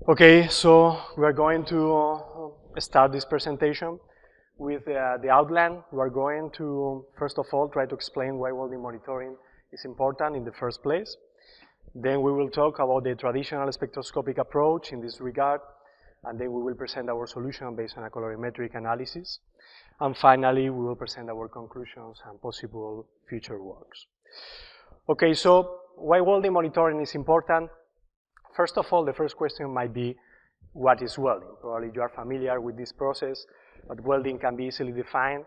Okay, so we are going to start this presentation with the outline. We are going to, first of all, try to explain why welding monitoring is important in the first place. Then we will talk about the traditional spectroscopic approach in this regard, and then we will present our solution based on a colorimetric analysis. And finally, we will present our conclusions and possible future works. Okay, so why welding monitoring is important? First of all, the first question might be, what is welding? Probably you are familiar with this process, but welding can be easily defined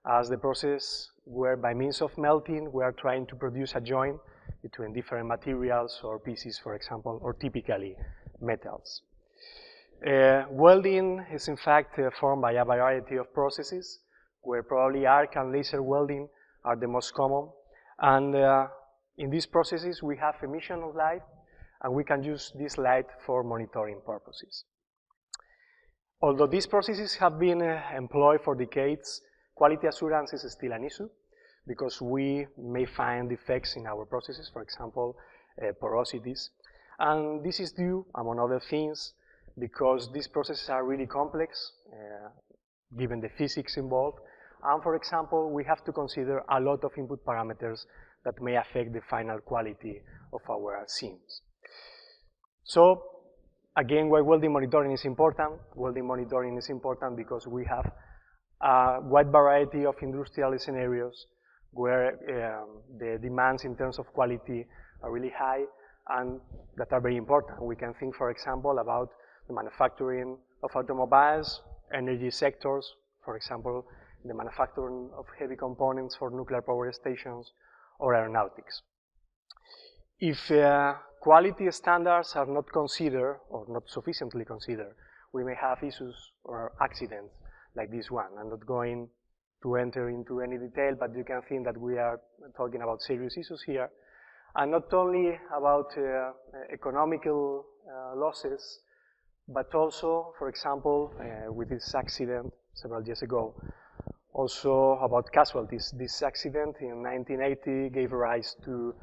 as the process where by means of melting, we are trying to produce a joint between different materials or pieces, for example, or typically metals. Welding is in fact formed by a variety of processes, where probably arc and laser welding are the most common. And in these processes, we have emission of light, and we can use this light for monitoring purposes. Although these processes have been employed for decades, quality assurance is still an issue because we may find defects in our processes, for example, porosities. And this is due, among other things, because these processes are really complex, given the physics involved. And for example, we have to consider a lot of input parameters that may affect the final quality of our seams. So, again, why welding monitoring is important? Welding monitoring is important because we have a wide variety of industrial scenarios where the demands in terms of quality are really high and that are very important. We can think, for example, about the manufacturing of automobiles, energy sectors, for example, the manufacturing of heavy components for nuclear power stations or aeronautics. If quality standards are not considered or not sufficiently considered, we may have issues or accidents like this one. I'm not going to enter into any detail, but you can think that we are talking about serious issues here. And not only about economical losses, but also, for example, with this accident several years ago, also about casualties. This accident in 1980 gave rise to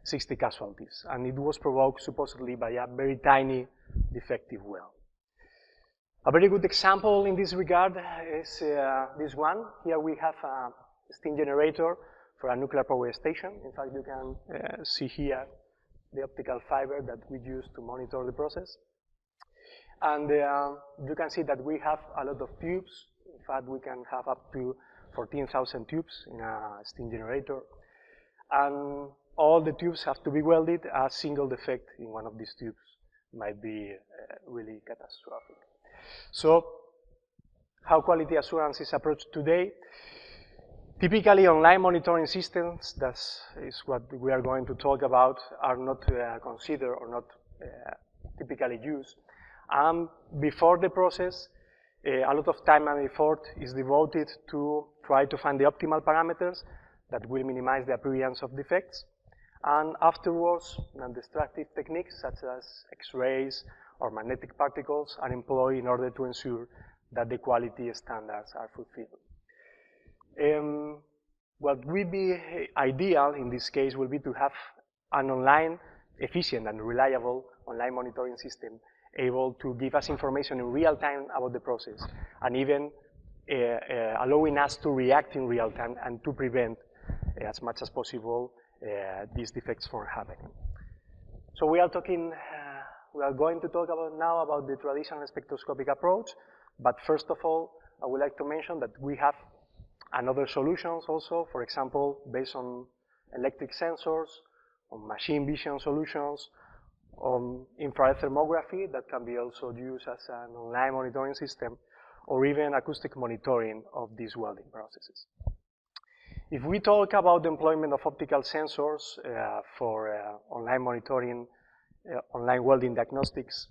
60 casualties, and it was provoked supposedly by a very tiny defective weld. A very good example in this regard is this one. Here we have a steam generator for a nuclear power station. In fact, you can see here the optical fiber that we use to monitor the process. And you can see that we have a lot of tubes. In fact, we can have up to 14,000 tubes in a steam generator. And all the tubes have to be welded. A single defect in one of these tubes might be really catastrophic. So, how quality assurance is approached today? Typically, online monitoring systems, that is what we are going to talk about, are not considered or not typically used. Before the process, a lot of time and effort is devoted to try to find the optimal parameters that will minimize the appearance of defects. And afterwards, non-destructive techniques such as X-rays or magnetic particles are employed in order to ensure that the quality standards are fulfilled. What would be ideal in this case will be to have an online, efficient and reliable online monitoring system able to give us information in real time about the process, and even allowing us to react in real time and to prevent as much as possible these defects from happening. So we are going to talk now about the traditional spectroscopic approach, but first of all, I would like to mention that we have another solutions also, for example, based on electric sensors, on machine vision solutions, on infrared thermography that can be also used as an online monitoring system, or even acoustic monitoring of these welding processes. If we talk about the employment of optical sensors for online monitoring, online welding diagnostics,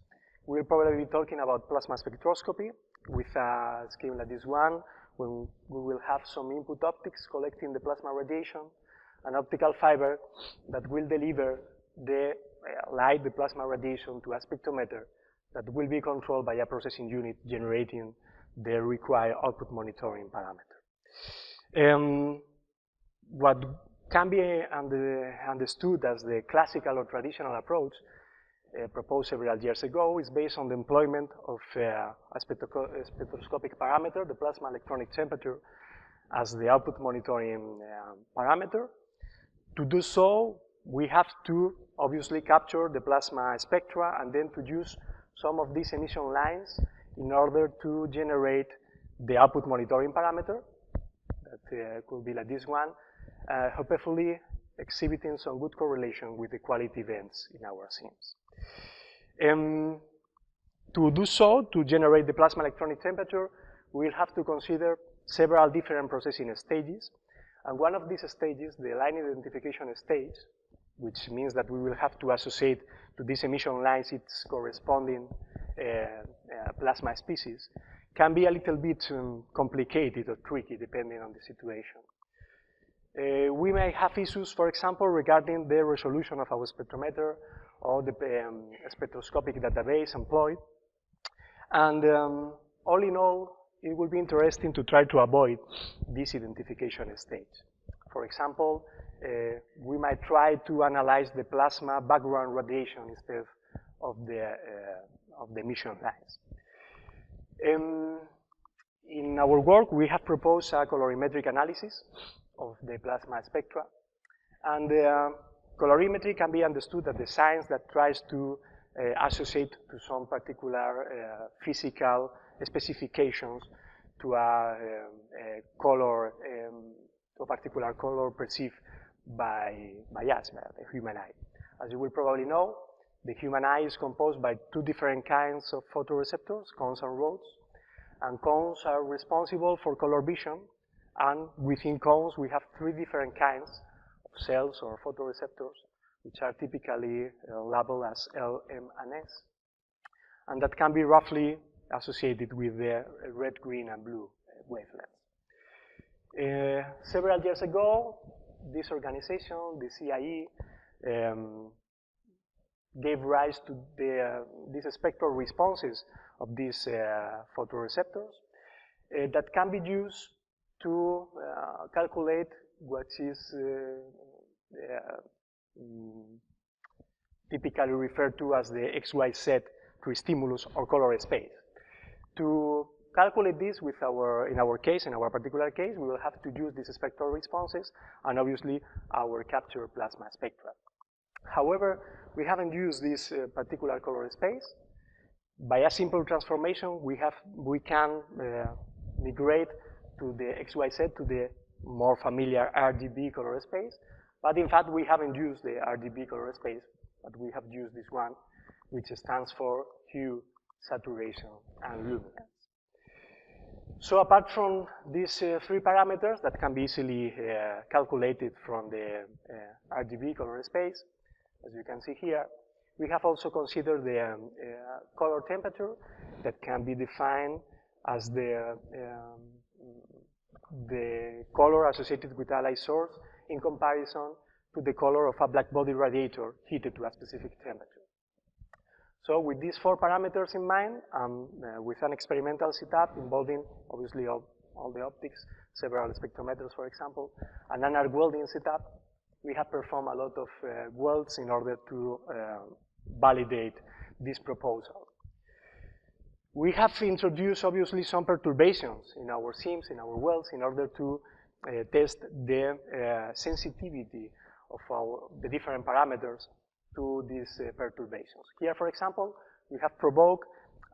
we'll probably be talking about plasma spectroscopy with a scheme like this one, when we will have some input optics collecting the plasma radiation, an optical fiber that will deliver the light, the plasma radiation, to a spectrometer that will be controlled by a processing unit generating the required output monitoring parameter. What can be understood as the classical or traditional approach proposed several years ago is based on the employment of a spectroscopic parameter, the plasma electronic temperature, as the output monitoring parameter. To do so, we have to obviously capture the plasma spectra and then to use some of these emission lines in order to generate the output monitoring parameter. That could be like this one, hopefully exhibiting some good correlation with the quality events in our SIMs. To do so, to generate the plasma electronic temperature, we will have to consider several different processing stages. And one of these stages, the line identification stage, which means that we will have to associate to these emission lines its corresponding plasma species, can be a little bit complicated or tricky depending on the situation. We may have issues, for example, regarding the resolution of our spectrometer or the spectroscopic database employed. And all in all, it will be interesting to try to avoid this identification stage. For example, we might try to analyze the plasma background radiation instead of the emission lines. In our work, we have proposed a colorimetric analysis of the plasma spectra. And colorimetry can be understood as the science that tries to associate to some particular physical specifications to a color, to a particular color perceived by us, the human eye. As you will probably know, the human eye is composed by two different kinds of photoreceptors, cones and rods. And cones are responsible for color vision. And within cones, we have three different kinds of cells or photoreceptors, which are typically labeled as L, M, and S. And that can be roughly associated with the red, green, and blue wavelengths. Several years ago, this organization, the CIE, gave rise to these spectral responses of these photoreceptors that can be used to calculate what is typically referred to as the XYZ stimulus or color space. To calculate this in our particular case, we will have to use these spectral responses and obviously our captured plasma spectra. However, we haven't used this particular color space. By a simple transformation, we can migrate to the XYZ, to the more familiar RGB color space. But in fact, we haven't used the RGB color space, but we have used this one, which stands for hue, saturation, and luminance. So apart from these three parameters that can be easily calculated from the RGB color space, as you can see here, we have also considered the color temperature that can be defined as the color associated with a light source in comparison to the color of a black body radiator heated to a specific temperature. So with these four parameters in mind, with an experimental setup involving obviously all the optics, several spectrometers, for example, and an arc-welding setup, we have performed a lot of welds in order to validate this proposal. We have introduced obviously some perturbations in our SIMs, in our welds, in order to test the sensitivity of the different parameters to these perturbations. Here, for example, we have provoked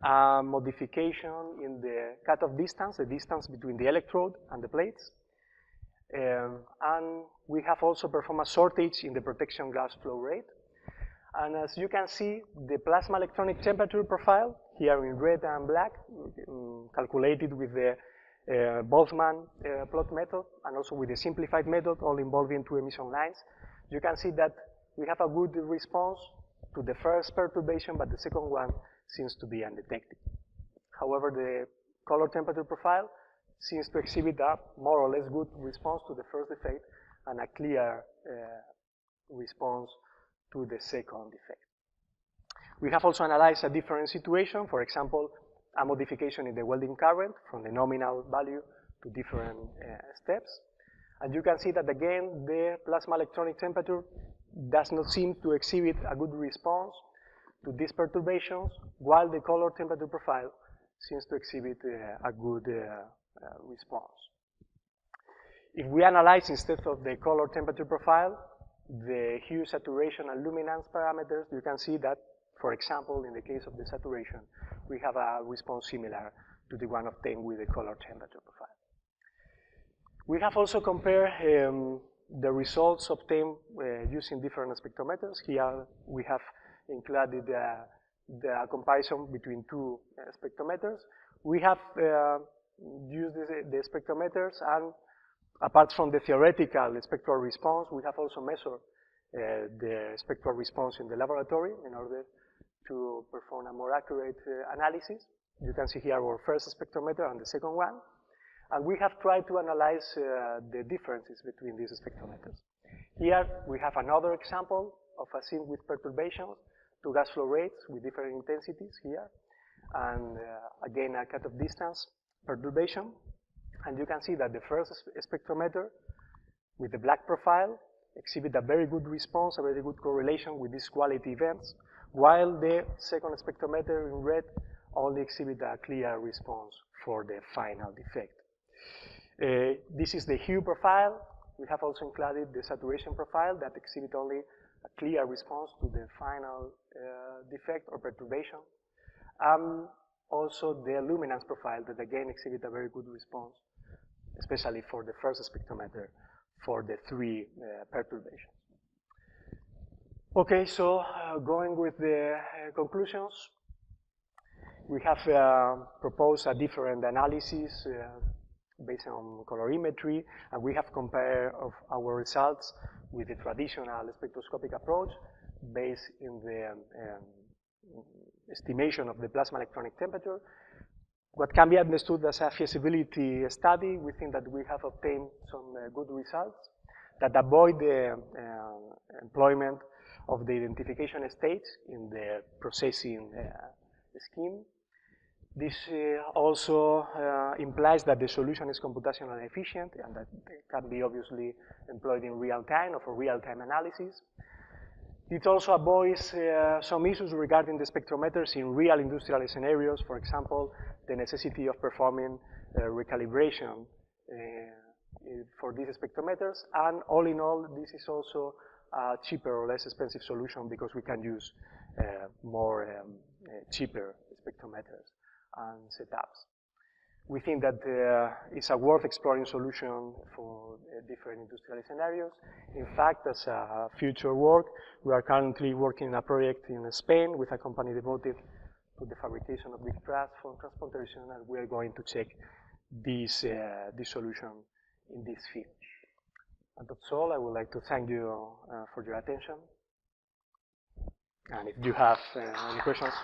a modification in the cutoff distance, the distance between the electrode and the plates. And we have also performed a shortage in the protection glass flow rate. And as you can see, the plasma electronic temperature profile, here in red and black, calculated with the Boltzmann plot method, and also with the simplified method, all involving two emission lines. You can see that we have a good response to the first perturbation, but the second one seems to be undetected. However, the color temperature profile seems to exhibit a more or less good response to the first defect and a clear response to the second defect. We have also analyzed a different situation, for example, a modification in the welding current from the nominal value to different steps. And you can see that again, the plasma electronic temperature does not seem to exhibit a good response to these perturbations, while the color temperature profile seems to exhibit a good response. If we analyze instead of the color temperature profile, the hue, saturation, and luminance parameters, you can see that, for example, in the case of the saturation, we have a response similar to the one obtained with the color temperature profile. We have also compared the results obtained using different spectrometers. Here we have included the comparison between two spectrometers. We have used the spectrometers, and apart from the theoretical spectral response, we have also measured the spectral response in the laboratory in order to perform a more accurate analysis. You can see here our first spectrometer and the second one. And we have tried to analyze the differences between these spectrometers. Here we have another example of a scene with perturbations, two gas flow rates with different intensities here, and again a cut-off distance perturbation. And you can see that the first spectrometer with the black profile exhibit a very good response, a very good correlation with these quality events, while the second spectrometer in red only exhibit a clear response for the final defect. This is the hue profile. We have also included the saturation profile that exhibit only a clear response to the final defect or perturbation. Also the luminance profile that again exhibit a very good response, especially for the first spectrometer for the three perturbations. Okay, so going with the conclusions, we have proposed a different analysis based on colorimetry, and we have compared of our results with the traditional spectroscopic approach based in the estimation of the plasma electronic temperature. What can be understood as a feasibility study, we think that we have obtained some good results that avoid the employment of the identification stage in the processing scheme. This also implies that the solution is computationally efficient and that it can be obviously employed in real time or for real-time analysis. It also avoids some issues regarding the spectrometers in real industrial scenarios, for example, the necessity of performing recalibration for these spectrometers, and all in all, this is also a cheaper or less expensive solution because we can use more cheaper spectrometers and setups. We think that it's a worth exploring solution for different industrial scenarios. In fact, as a future work, we are currently working on a project in Spain with a company devoted to the fabrication of big traps for transportation, and we are going to check this solution in this field. And that's all. I would like to thank you for your attention. And if you have any questions.